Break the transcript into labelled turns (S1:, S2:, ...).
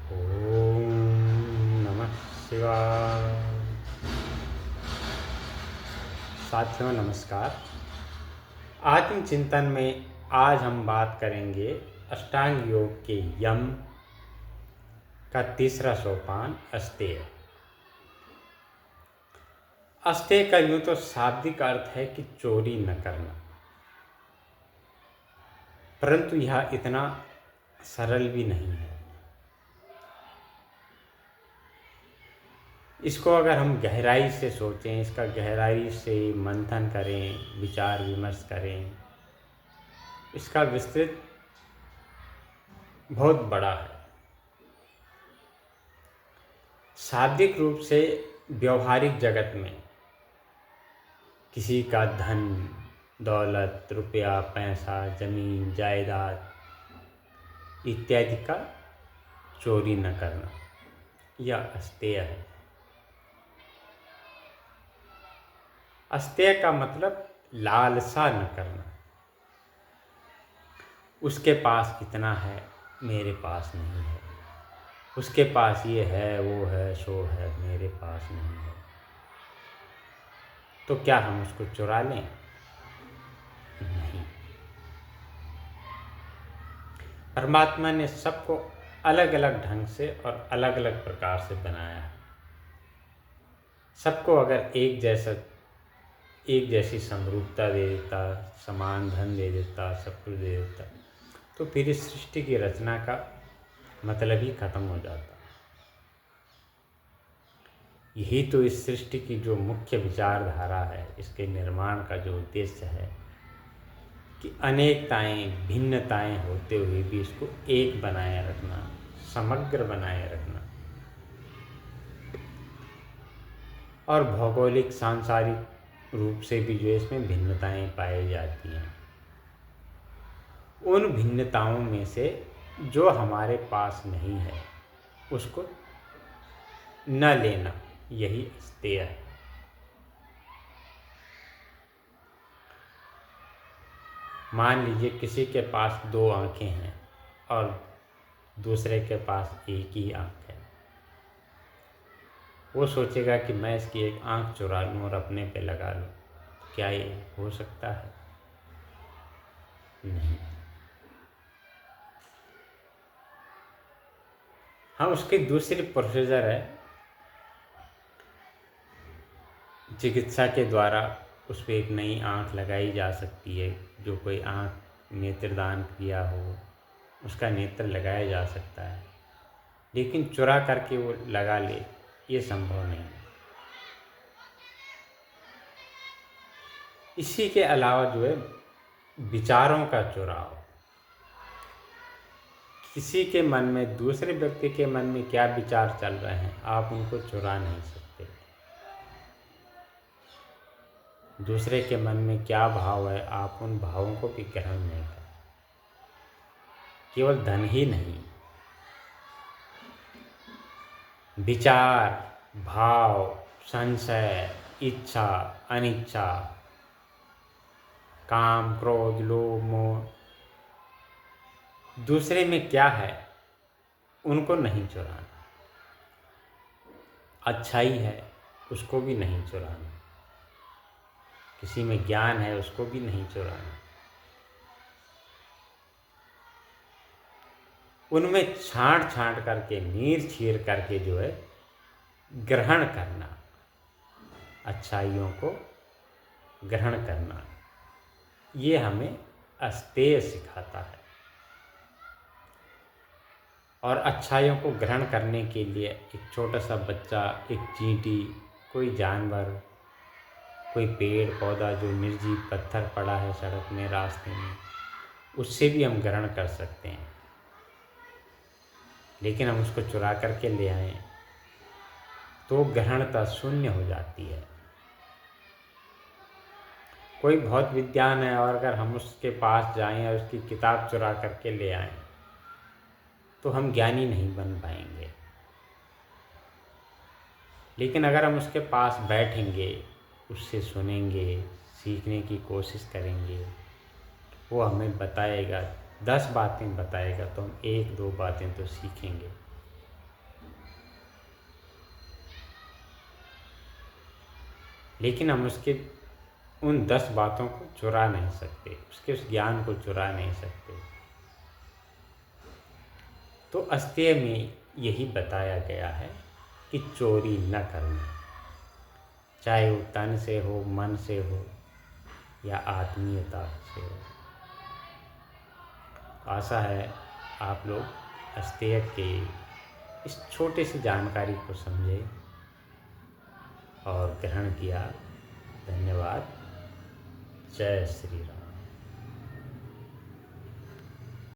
S1: ओम नमः शिवाय। साथियों नमस्कार। आत्मचिंतन में आज हम बात करेंगे अष्टांग योग के यम का तीसरा सोपान अस्तेय। अस्तेय का यूं तो शाब्दिक अर्थ है कि चोरी न करना, परंतु यह इतना सरल भी नहीं है। इसको अगर हम गहराई से सोचें, इसका गहराई से मंथन करें, विचार विमर्श करें, इसका विस्तृत बहुत बड़ा है। शाब्दिक रूप से व्यवहारिक जगत में किसी का धन दौलत, रुपया, पैसा, जमीन, जायदाद इत्यादि का चोरी न करना यह अस्तेय है। अस्तेय का मतलब लालसा न करना। उसके पास कितना है, मेरे पास नहीं है। उसके पास ये है, वो है, सो है, मेरे पास नहीं है। तो क्या हम उसको चुरा लें? नहीं। परमात्मा ने सबको अलग अलग ढंग से और अलग अलग प्रकार से बनाया है। सबको अगर एक जैसी समरूपता दे देता, समान धन दे देता, सब कुछ दे देता, तो फिर इस सृष्टि की रचना का मतलब ही खत्म हो जाता। यही तो इस सृष्टि की जो मुख्य विचारधारा है, इसके निर्माण का जो उद्देश्य है कि अनेकताएं, भिन्नताएं होते हुए भी इसको एक बनाए रखना, समग्र बनाए रखना। और भौगोलिक सांसारिक रूप से भी जो इसमें भिन्नताएं पाई जाती हैं, उन भिन्नताओं में से जो हमारे पास नहीं है उसको न लेना, यही अस्तेय है। मान लीजिए किसी के पास 2 आंखें हैं और दूसरे के पास एक ही आंख है। वो सोचेगा कि मैं इसकी एक आंख चुरा लूँ और अपने पे लगा लूँ। क्या ये हो सकता है? नहीं। हाँ, उसकी दूसरी प्रोसीजर है, चिकित्सा के द्वारा उस पर एक नई आंख लगाई जा सकती है। जो कोई आंख नेत्रदान किया हो उसका नेत्र लगाया जा सकता है, लेकिन चुरा करके वो लगा ले, ये संभव नहीं है। इसी के अलावा जो है विचारों का चुराव, किसी के मन में, दूसरे व्यक्ति के मन में क्या विचार चल रहे हैं, आप उनको चुरा नहीं सकते। दूसरे के मन में क्या भाव है, आप उन भावों को भी ग्रहण नहीं कर। केवल धन ही नहीं, विचार, भाव, संशय, इच्छा, अनिच्छा, काम, क्रोध, लोभ, मोह, दूसरे में क्या है उनको नहीं चुराना। अच्छाई है उसको भी नहीं चुराना। किसी में ज्ञान है उसको भी नहीं चुराना। उनमें छांट छांट करके, नीर चीर करके जो है ग्रहण करना, अच्छाइयों को ग्रहण करना, ये हमें अस्तेय सिखाता है। और अच्छाइयों को ग्रहण करने के लिए एक छोटा सा बच्चा, एक चींटी, कोई जानवर, कोई पेड़ पौधा जो निर्जीव पत्थर पड़ा है सड़क में, रास्ते में, उससे भी हम ग्रहण कर सकते हैं। लेकिन हम उसको चुरा करके ले आएं तो ग्रहणता शून्य हो जाती है। कोई बहुत विद्वान है और अगर हम उसके पास जाएं और उसकी किताब चुरा करके ले आएं तो हम ज्ञानी नहीं बन पाएंगे। लेकिन अगर हम उसके पास बैठेंगे, उससे सुनेंगे, सीखने की कोशिश करेंगे, वो हमें बताएगा, 10 बातें बताएगा तो हम 1-2 बातें तो सीखेंगे। लेकिन हम उसके उन 10 बातों को चुरा नहीं सकते, उसके उस ज्ञान को चुरा नहीं सकते। तो अस्तेय में यही बताया गया है कि चोरी न करना, चाहे वो तन से हो, मन से हो या आत्मीयता से हो। आशा है आप लोग अस्तेय के इस छोटे सी जानकारी को समझे और ग्रहण किया। धन्यवाद। जय श्री राम।